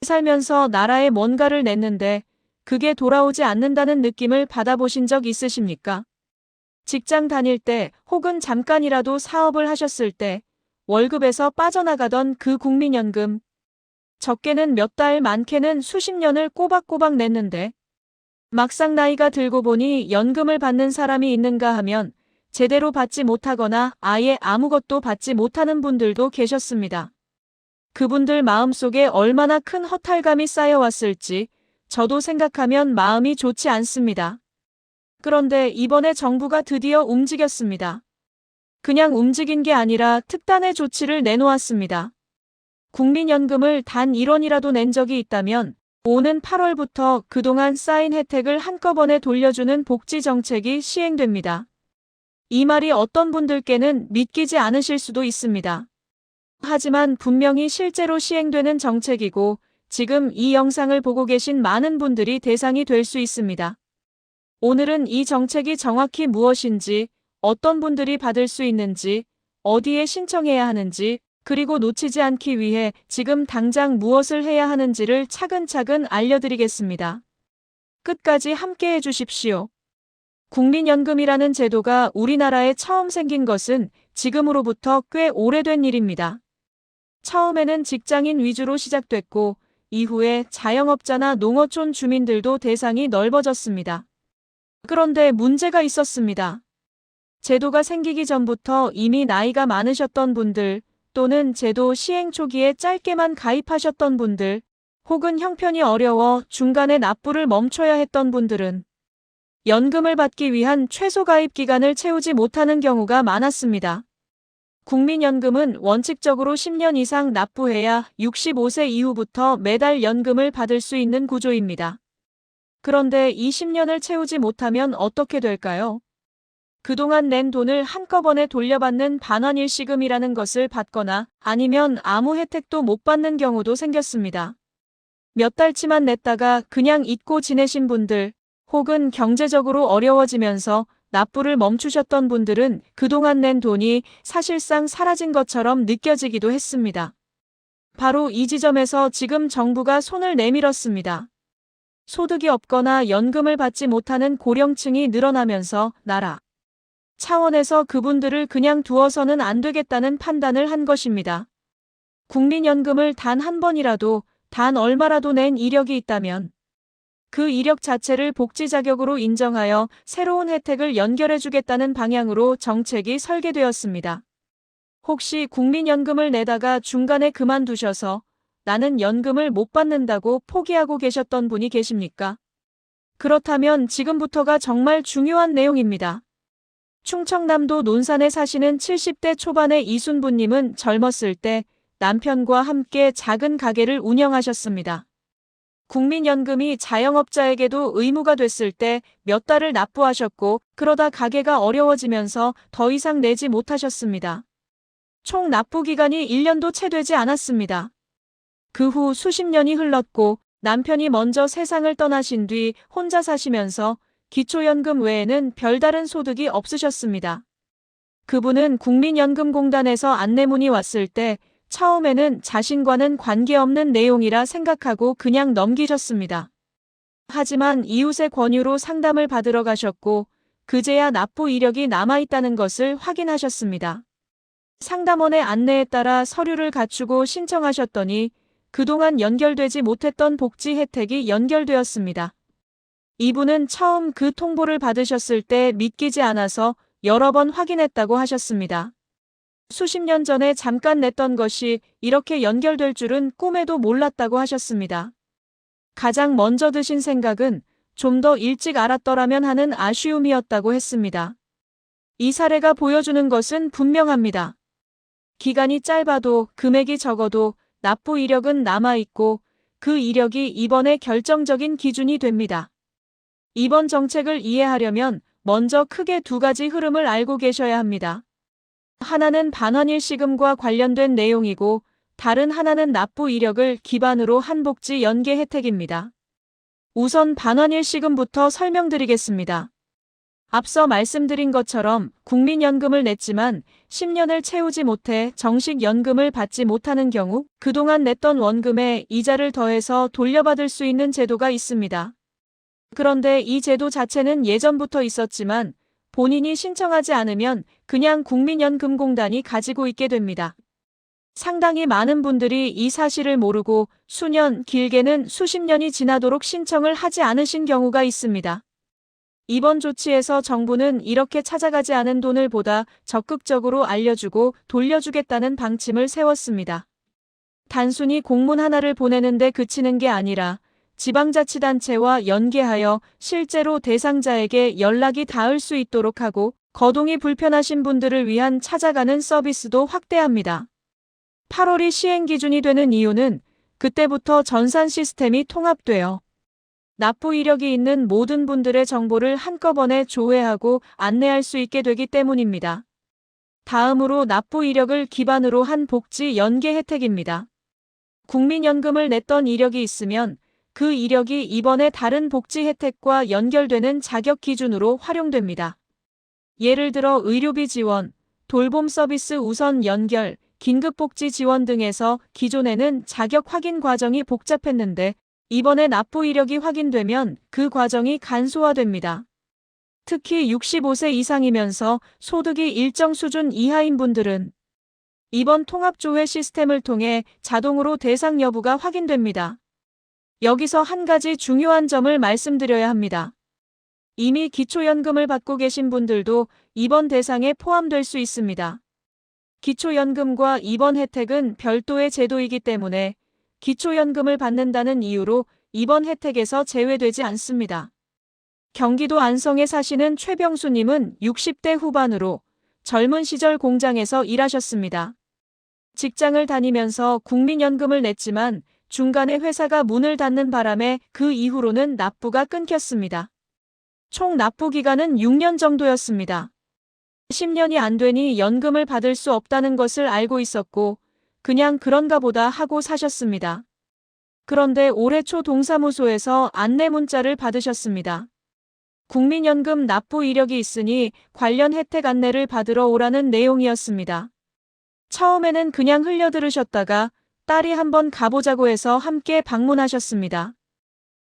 살면서 나라에 뭔가를 냈는데 그게 돌아오지 않는다는 느낌을 받아보신 적 있으십니까? 직장 다닐 때 혹은 잠깐이라도 사업을 하셨을 때 월급에서 빠져나가던 그 국민연금. 적게는 몇 달, 많게는 수십 년을 꼬박꼬박 냈는데 막상 나이가 들고 보니 연금을 받는 사람이 있는가 하면 제대로 받지 못하거나 아예 아무것도 받지 못하는 분들도 계셨습니다. 그분들 마음속에 얼마나 큰 허탈감이 쌓여왔을지 저도 생각하면 마음이 좋지 않습니다. 그런데 이번에 정부가 드디어 움직였습니다. 그냥 움직인 게 아니라 특단의 조치를 내놓았습니다. 국민연금을 단 1원이라도 낸 적이 있다면 오는 8월부터 그동안 쌓인 혜택을 한꺼번에 돌려주는 복지 정책이 시행됩니다. 이 말이 어떤 분들께는 믿기지 않으실 수도 있습니다. 하지만 분명히 실제로 시행되는 정책이고 지금 이 영상을 보고 계신 많은 분들이 대상이 될 수 있습니다. 오늘은 이 정책이 정확히 무엇인지, 어떤 분들이 받을 수 있는지, 어디에 신청해야 하는지, 그리고 놓치지 않기 위해 지금 당장 무엇을 해야 하는지를 차근차근 알려드리겠습니다. 끝까지 함께 해주십시오. 국민연금이라는 제도가 우리나라에 처음 생긴 것은 지금으로부터 꽤 오래된 일입니다. 처음에는 직장인 위주로 시작됐고 이후에 자영업자나 농어촌 주민들도 대상이 넓어졌습니다. 그런데 문제가 있었습니다. 제도가 생기기 전부터 이미 나이가 많으셨던 분들 또는 제도 시행 초기에 짧게만 가입하셨던 분들 혹은 형편이 어려워 중간에 납부를 멈춰야 했던 분들은 연금을 받기 위한 최소 가입 기간을 채우지 못하는 경우가 많았습니다. 국민연금은 원칙적으로 10년 이상 납부해야 65세 이후부터 매달 연금을 받을 수 있는 구조입니다. 그런데 이 10년을 채우지 못하면 어떻게 될까요? 그동안 낸 돈을 한꺼번에 돌려받는 반환일시금이라는 것을 받거나 아니면 아무 혜택도 못 받는 경우도 생겼습니다. 몇 달치만 냈다가 그냥 잊고 지내신 분들 혹은 경제적으로 어려워지면서 납부를 멈추셨던 분들은 그동안 낸 돈이 사실상 사라진 것처럼 느껴지기도 했습니다. 바로 이 지점에서 지금 정부가 손을 내밀었습니다. 소득이 없거나 연금을 받지 못하는 고령층이 늘어나면서 나라 차원에서 그분들을 그냥 두어서는 안 되겠다는 판단을 한 것입니다. 국민연금을 단 한 번이라도, 단 얼마라도 낸 이력이 있다면 그 이력 자체를 복지 자격으로 인정하여 새로운 혜택을 연결해주겠다는 방향으로 정책이 설계되었습니다. 혹시 국민연금을 내다가 중간에 그만두셔서 나는 연금을 못 받는다고 포기하고 계셨던 분이 계십니까? 그렇다면 지금부터가 정말 중요한 내용입니다. 충청남도 논산에 사시는 70대 초반의 이순부님은 젊었을 때 남편과 함께 작은 가게를 운영하셨습니다. 국민연금이 자영업자에게도 의무가 됐을 때 몇 달을 납부하셨고 그러다 가게가 어려워지면서 더 이상 내지 못하셨습니다. 총 납부 기간이 1년도 채 되지 않았습니다. 그 후 수십 년이 흘렀고 남편이 먼저 세상을 떠나신 뒤 혼자 사시면서 기초연금 외에는 별다른 소득이 없으셨습니다. 그분은 국민연금공단에서 안내문이 왔을 때 처음에는 자신과는 관계없는 내용이라 생각하고 그냥 넘기셨습니다. 하지만 이웃의 권유로 상담을 받으러 가셨고 그제야 납부 이력이 남아있다는 것을 확인하셨습니다. 상담원의 안내에 따라 서류를 갖추고 신청하셨더니 그동안 연결되지 못했던 복지 혜택이 연결되었습니다. 이분은 처음 그 통보를 받으셨을 때 믿기지 않아서 여러 번 확인했다고 하셨습니다. 수십 년 전에 잠깐 냈던 것이 이렇게 연결될 줄은 꿈에도 몰랐다고 하셨습니다. 가장 먼저 드신 생각은 좀 더 일찍 알았더라면 하는 아쉬움이었다고 했습니다. 이 사례가 보여주는 것은 분명합니다. 기간이 짧아도 금액이 적어도 납부 이력은 남아있고 그 이력이 이번의 결정적인 기준이 됩니다. 이번 정책을 이해하려면 먼저 크게 두 가지 흐름을 알고 계셔야 합니다. 하나는 반환일시금과 관련된 내용이고 다른 하나는 납부 이력을 기반으로 한 복지 연계 혜택입니다. 우선 반환일시금부터 설명드리겠습니다. 앞서 말씀드린 것처럼 국민연금을 냈지만 10년을 채우지 못해 정식 연금을 받지 못하는 경우 그동안 냈던 원금에 이자를 더해서 돌려받을 수 있는 제도가 있습니다. 그런데 이 제도 자체는 예전부터 있었지만 본인이 신청하지 않으면 그냥 국민연금공단이 가지고 있게 됩니다. 상당히 많은 분들이 이 사실을 모르고 수년, 길게는 수십 년이 지나도록 신청을 하지 않으신 경우가 있습니다. 이번 조치에서 정부는 이렇게 찾아가지 않은 돈을 보다 적극적으로 알려주고 돌려주겠다는 방침을 세웠습니다. 단순히 공문 하나를 보내는데 그치는 게 아니라 지방자치단체와 연계하여 실제로 대상자에게 연락이 닿을 수 있도록 하고 거동이 불편하신 분들을 위한 찾아가는 서비스도 확대합니다. 8월이 시행 기준이 되는 이유는 그때부터 전산 시스템이 통합되어 납부 이력이 있는 모든 분들의 정보를 한꺼번에 조회하고 안내할 수 있게 되기 때문입니다. 다음으로 납부 이력을 기반으로 한 복지 연계 혜택입니다. 국민연금을 냈던 이력이 있으면 그 이력이 이번에 다른 복지 혜택과 연결되는 자격 기준으로 활용됩니다. 예를 들어 의료비 지원, 돌봄 서비스 우선 연결, 긴급복지 지원 등에서 기존에는 자격 확인 과정이 복잡했는데 이번에 납부 이력이 확인되면 그 과정이 간소화됩니다. 특히 65세 이상이면서 소득이 일정 수준 이하인 분들은 이번 통합조회 시스템을 통해 자동으로 대상 여부가 확인됩니다. 여기서 한 가지 중요한 점을 말씀드려야 합니다. 이미 기초연금을 받고 계신 분들도 이번 대상에 포함될 수 있습니다. 기초연금과 이번 혜택은 별도의 제도이기 때문에 기초연금을 받는다는 이유로 이번 혜택에서 제외되지 않습니다. 경기도 안성에 사시는 최병수님은 60대 후반으로 젊은 시절 공장에서 일하셨습니다. 직장을 다니면서 국민연금을 냈지만 중간에 회사가 문을 닫는 바람에 그 이후로는 납부가 끊겼습니다. 총 납부 기간은 6년 정도였습니다. 10년이 안 되니 연금을 받을 수 없다는 것을 알고 있었고 그냥 그런가 보다 하고 사셨습니다. 그런데 올해 초 동사무소에서 안내 문자를 받으셨습니다. 국민연금 납부 이력이 있으니 관련 혜택 안내를 받으러 오라는 내용이었습니다. 처음에는 그냥 흘려들으셨다가 딸이 한번 가보자고 해서 함께 방문하셨습니다.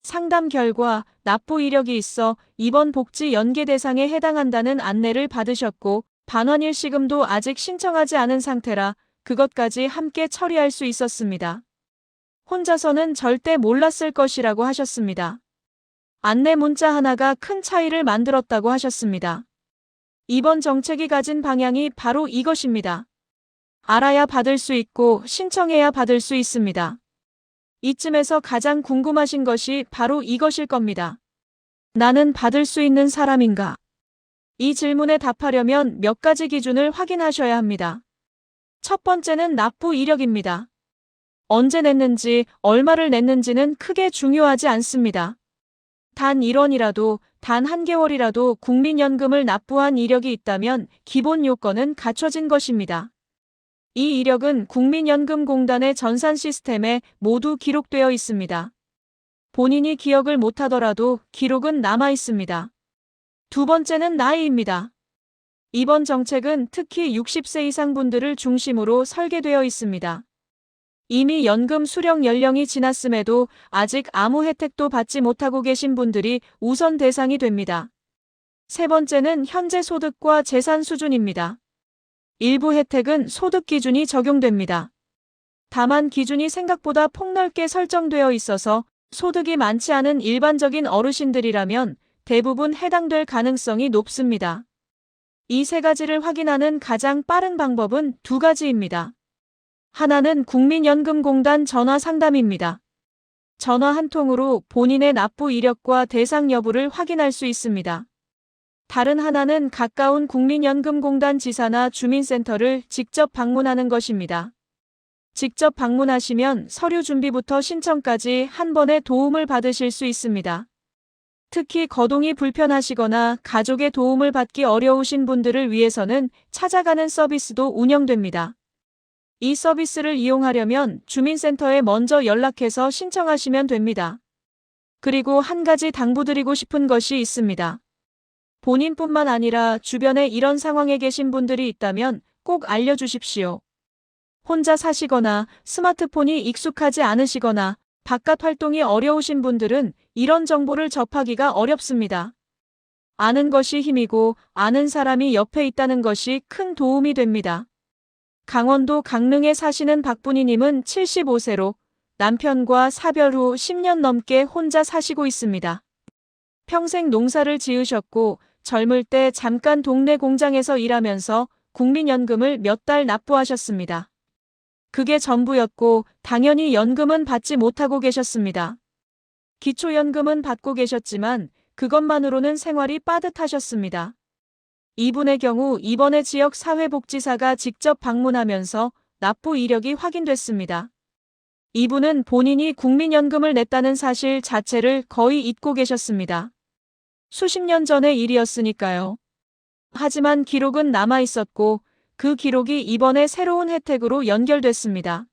상담 결과 납부 이력이 있어 이번 복지 연계 대상에 해당한다는 안내를 받으셨고 반환일 시금도 아직 신청하지 않은 상태라 그것까지 함께 처리할 수 있었습니다. 혼자서는 절대 몰랐을 것이라고 하셨습니다. 안내 문자 하나가 큰 차이를 만들었다고 하셨습니다. 이번 정책이 가진 방향이 바로 이것입니다. 알아야 받을 수 있고 신청해야 받을 수 있습니다. 이쯤에서 가장 궁금하신 것이 바로 이것일 겁니다. 나는 받을 수 있는 사람인가? 이 질문에 답하려면 몇 가지 기준을 확인하셔야 합니다. 첫 번째는 납부 이력입니다. 언제 냈는지, 얼마를 냈는지는 크게 중요하지 않습니다. 단 1원이라도, 단 한 개월이라도 국민연금을 납부한 이력이 있다면 기본 요건은 갖춰진 것입니다. 이 이력은 국민연금공단의 전산 시스템에 모두 기록되어 있습니다. 본인이 기억을 못하더라도 기록은 남아 있습니다. 두 번째는 나이입니다. 이번 정책은 특히 60세 이상 분들을 중심으로 설계되어 있습니다. 이미 연금 수령 연령이 지났음에도 아직 아무 혜택도 받지 못하고 계신 분들이 우선 대상이 됩니다. 세 번째는 현재 소득과 재산 수준입니다. 일부 혜택은 소득 기준이 적용됩니다. 다만 기준이 생각보다 폭넓게 설정되어 있어서 소득이 많지 않은 일반적인 어르신들이라면 대부분 해당될 가능성이 높습니다. 이 세 가지를 확인하는 가장 빠른 방법은 두 가지입니다. 하나는 국민연금공단 전화 상담입니다. 전화 한 통으로 본인의 납부 이력과 대상 여부를 확인할 수 있습니다. 다른 하나는 가까운 국민연금공단 지사나 주민센터를 직접 방문하는 것입니다. 직접 방문하시면 서류 준비부터 신청까지 한 번에 도움을 받으실 수 있습니다. 특히 거동이 불편하시거나 가족의 도움을 받기 어려우신 분들을 위해서는 찾아가는 서비스도 운영됩니다. 이 서비스를 이용하려면 주민센터에 먼저 연락해서 신청하시면 됩니다. 그리고 한 가지 당부드리고 싶은 것이 있습니다. 본인뿐만 아니라 주변에 이런 상황에 계신 분들이 있다면 꼭 알려주십시오. 혼자 사시거나 스마트폰이 익숙하지 않으시거나 바깥 활동이 어려우신 분들은 이런 정보를 접하기가 어렵습니다. 아는 것이 힘이고 아는 사람이 옆에 있다는 것이 큰 도움이 됩니다. 강원도 강릉에 사시는 박분희님은 75세로 남편과 사별 후 10년 넘게 혼자 사시고 있습니다. 평생 농사를 지으셨고 젊을 때 잠깐 동네 공장에서 일하면서 국민연금을 몇 달 납부하셨습니다. 그게 전부였고 당연히 연금은 받지 못하고 계셨습니다. 기초연금은 받고 계셨지만 그것만으로는 생활이 빠듯하셨습니다. 이분의 경우 이번에 지역사회복지사가 직접 방문하면서 납부 이력이 확인됐습니다. 이분은 본인이 국민연금을 냈다는 사실 자체를 거의 잊고 계셨습니다. 수십 년 전의 일이었으니까요. 하지만 기록은 남아 있었고 그 기록이 이번에 새로운 혜택으로 연결됐습니다.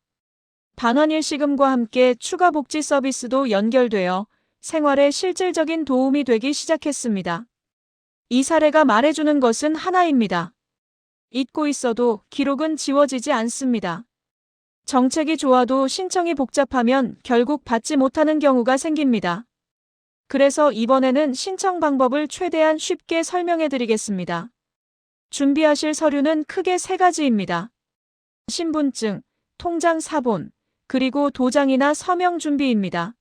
반환일시금과 함께 추가 복지 서비스도 연결되어 생활에 실질적인 도움이 되기 시작했습니다. 이 사례가 말해주는 것은 하나입니다. 잊고 있어도 기록은 지워지지 않습니다. 정책이 좋아도 신청이 복잡하면 결국 받지 못하는 경우가 생깁니다. 그래서 이번에는 신청 방법을 최대한 쉽게 설명해 드리겠습니다. 준비하실 서류는 크게 3가지입니다. 신분증, 통장 사본, 그리고 도장이나 서명 준비입니다.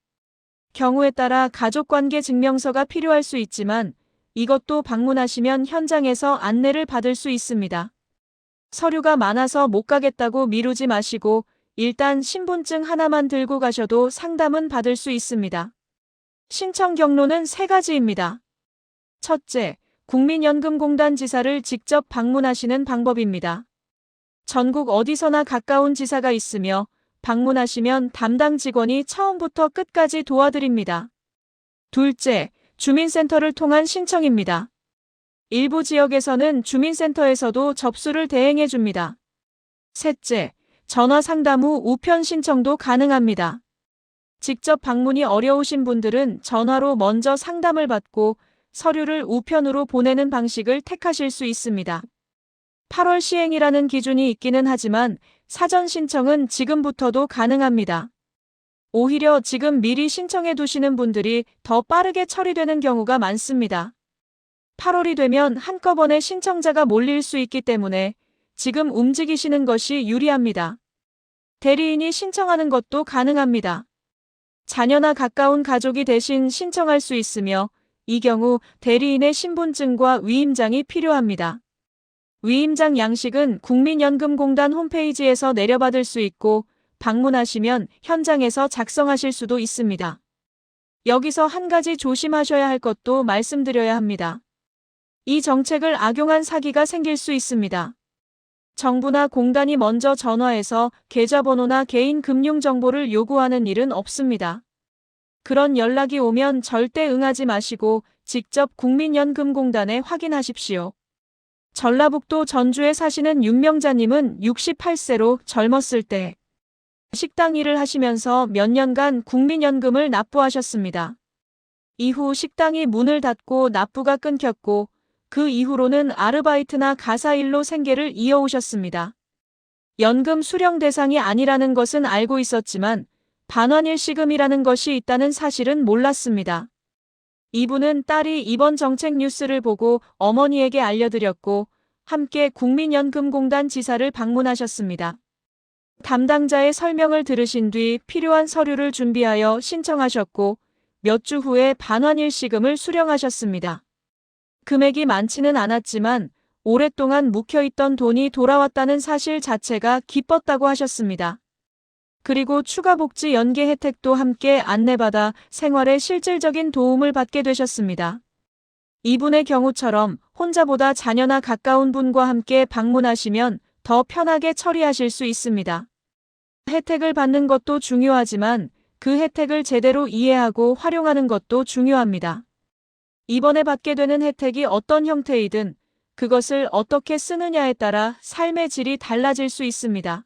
경우에 따라 가족관계 증명서가 필요할 수 있지만 이것도 방문하시면 현장에서 안내를 받을 수 있습니다. 서류가 많아서 못 가겠다고 미루지 마시고 일단 신분증 하나만 들고 가셔도 상담은 받을 수 있습니다. 신청 경로는 3가지입니다. 첫째, 국민연금공단 지사를 직접 방문하시는 방법입니다. 전국 어디서나 가까운 지사가 있으며 방문하시면 담당 직원이 처음부터 끝까지 도와드립니다. 둘째, 주민센터를 통한 신청입니다. 일부 지역에서는 주민센터에서도 접수를 대행해 줍니다. 셋째, 전화 상담 후 우편 신청도 가능합니다. 직접 방문이 어려우신 분들은 전화로 먼저 상담을 받고 서류를 우편으로 보내는 방식을 택하실 수 있습니다. 8월 시행이라는 기준이 있기는 하지만 사전 신청은 지금부터도 가능합니다. 오히려 지금 미리 신청해 두시는 분들이 더 빠르게 처리되는 경우가 많습니다. 8월이 되면 한꺼번에 신청자가 몰릴 수 있기 때문에 지금 움직이시는 것이 유리합니다. 대리인이 신청하는 것도 가능합니다. 자녀나 가까운 가족이 대신 신청할 수 있으며 이 경우 대리인의 신분증과 위임장이 필요합니다. 위임장 양식은 국민연금공단 홈페이지에서 내려받을 수 있고 방문하시면 현장에서 작성하실 수도 있습니다. 여기서 한 가지 조심하셔야 할 것도 말씀드려야 합니다. 이 정책을 악용한 사기가 생길 수 있습니다. 정부나 공단이 먼저 전화해서 계좌번호나 개인 금융정보를 요구하는 일은 없습니다. 그런 연락이 오면 절대 응하지 마시고 직접 국민연금공단에 확인하십시오. 전라북도 전주에 사시는 윤명자님은 68세로 젊었을 때 식당 일을 하시면서 몇 년간 국민연금을 납부하셨습니다. 이후 식당이 문을 닫고 납부가 끊겼고 그 이후로는 아르바이트나 가사일로 생계를 이어오셨습니다. 연금 수령 대상이 아니라는 것은 알고 있었지만 반환일시금이라는 것이 있다는 사실은 몰랐습니다. 이분은 딸이 이번 정책 뉴스를 보고 어머니에게 알려드렸고 함께 국민연금공단 지사를 방문하셨습니다. 담당자의 설명을 들으신 뒤 필요한 서류를 준비하여 신청하셨고 몇 주 후에 반환일시금을 수령하셨습니다. 금액이 많지는 않았지만 오랫동안 묵혀있던 돈이 돌아왔다는 사실 자체가 기뻤다고 하셨습니다. 그리고 추가 복지 연계 혜택도 함께 안내받아 생활에 실질적인 도움을 받게 되셨습니다. 이분의 경우처럼 혼자보다 자녀나 가까운 분과 함께 방문하시면 더 편하게 처리하실 수 있습니다. 혜택을 받는 것도 중요하지만 그 혜택을 제대로 이해하고 활용하는 것도 중요합니다. 이번에 받게 되는 혜택이 어떤 형태이든 그것을 어떻게 쓰느냐에 따라 삶의 질이 달라질 수 있습니다.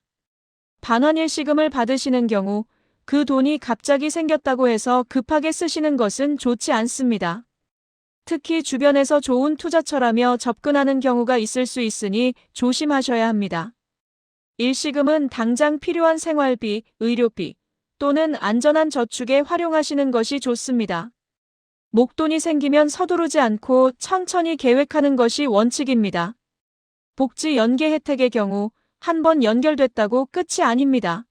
반환일시금을 받으시는 경우 그 돈이 갑자기 생겼다고 해서 급하게 쓰시는 것은 좋지 않습니다. 특히 주변에서 좋은 투자처라며 접근하는 경우가 있을 수 있으니 조심하셔야 합니다. 일시금은 당장 필요한 생활비, 의료비 또는 안전한 저축에 활용하시는 것이 좋습니다. 목돈이 생기면 서두르지 않고 천천히 계획하는 것이 원칙입니다. 복지 연계 혜택의 경우 한 번 연결됐다고 끝이 아닙니다.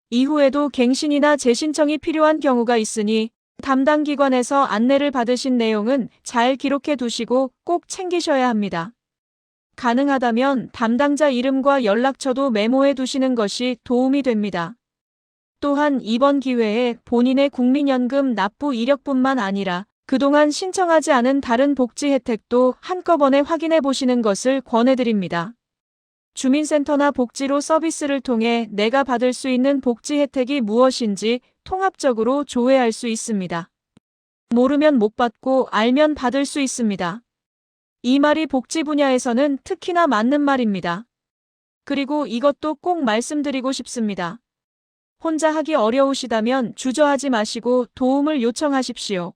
이후에도 갱신이나 재신청이 필요한 경우가 있으니 담당 기관에서 안내를 받으신 내용은 잘 기록해 두시고 꼭 챙기셔야 합니다. 가능하다면 담당자 이름과 연락처도 메모해 두시는 것이 도움이 됩니다. 또한 이번 기회에 본인의 국민연금 납부 이력뿐만 아니라 그동안 신청하지 않은 다른 복지 혜택도 한꺼번에 확인해 보시는 것을 권해드립니다. 주민센터나 복지로 서비스를 통해 내가 받을 수 있는 복지 혜택이 무엇인지 통합적으로 조회할 수 있습니다. 모르면 못 받고 알면 받을 수 있습니다. 이 말이 복지 분야에서는 특히나 맞는 말입니다. 그리고 이것도 꼭 말씀드리고 싶습니다. 혼자 하기 어려우시다면 주저하지 마시고 도움을 요청하십시오.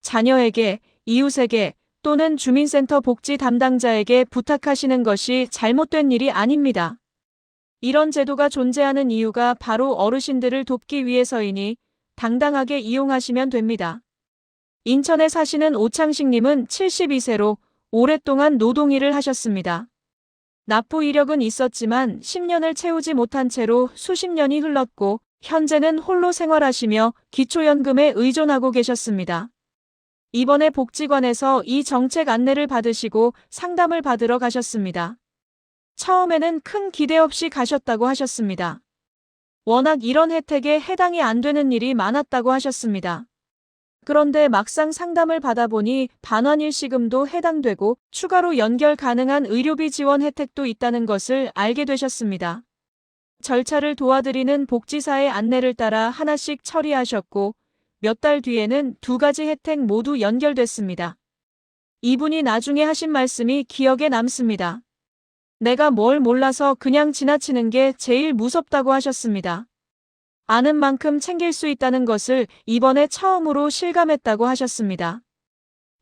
자녀에게, 이웃에게 또는 주민센터 복지 담당자에게 부탁하시는 것이 잘못된 일이 아닙니다. 이런 제도가 존재하는 이유가 바로 어르신들을 돕기 위해서이니 당당하게 이용하시면 됩니다. 인천에 사시는 오창식님은 72세로 오랫동안 노동일을 하셨습니다. 납부 이력은 있었지만 10년을 채우지 못한 채로 수십 년이 흘렀고 현재는 홀로 생활하시며 기초연금에 의존하고 계셨습니다. 이번에 복지관에서 이 정책 안내를 받으시고 상담을 받으러 가셨습니다. 처음에는 큰 기대 없이 가셨다고 하셨습니다. 워낙 이런 혜택에 해당이 안 되는 일이 많았다고 하셨습니다. 그런데 막상 상담을 받아보니 반환일시금도 해당되고 추가로 연결 가능한 의료비 지원 혜택도 있다는 것을 알게 되셨습니다. 절차를 도와드리는 복지사의 안내를 따라 하나씩 처리하셨고 몇 달 뒤에는 2가지 혜택 모두 연결됐습니다. 이분이 나중에 하신 말씀이 기억에 남습니다. 내가 뭘 몰라서 그냥 지나치는 게 제일 무섭다고 하셨습니다. 아는 만큼 챙길 수 있다는 것을 이번에 처음으로 실감했다고 하셨습니다.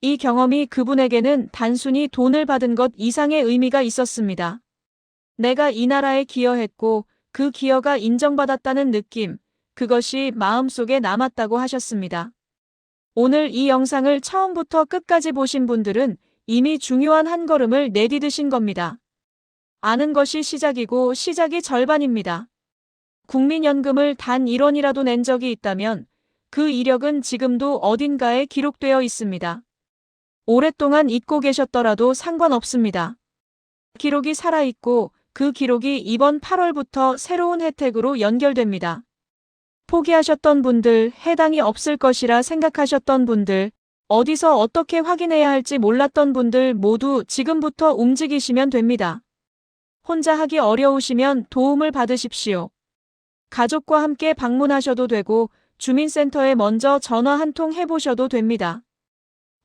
이 경험이 그분에게는 단순히 돈을 받은 것 이상의 의미가 있었습니다. 내가 이 나라에 기여했고 그 기여가 인정받았다는 느낌, 그것이 마음속에 남았다고 하셨습니다. 오늘 이 영상을 처음부터 끝까지 보신 분들은 이미 중요한 한 걸음을 내디디신 겁니다. 아는 것이 시작이고 시작이 절반입니다. 국민연금을 단 1원이라도 낸 적이 있다면 그 이력은 지금도 어딘가에 기록되어 있습니다. 오랫동안 잊고 계셨더라도 상관없습니다. 기록이 살아있고 그 기록이 이번 8월부터 새로운 혜택으로 연결됩니다. 포기하셨던 분들, 해당이 없을 것이라 생각하셨던 분들, 어디서 어떻게 확인해야 할지 몰랐던 분들 모두 지금부터 움직이시면 됩니다. 혼자 하기 어려우시면 도움을 받으십시오. 가족과 함께 방문하셔도 되고 주민센터에 먼저 전화 한 통 해보셔도 됩니다.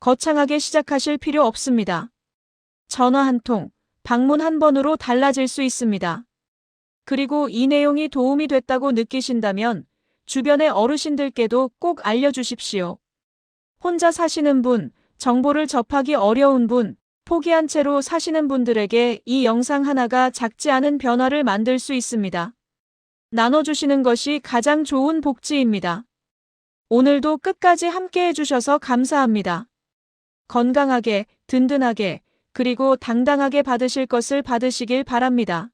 거창하게 시작하실 필요 없습니다. 전화 한 통, 방문 한 번으로 달라질 수 있습니다. 그리고 이 내용이 도움이 됐다고 느끼신다면 주변의 어르신들께도 꼭 알려주십시오. 혼자 사시는 분, 정보를 접하기 어려운 분, 포기한 채로 사시는 분들에게 이 영상 하나가 작지 않은 변화를 만들 수 있습니다. 나눠주시는 것이 가장 좋은 복지입니다. 오늘도 끝까지 함께 해주셔서 감사합니다. 건강하게, 든든하게, 그리고 당당하게 받으실 것을 받으시길 바랍니다.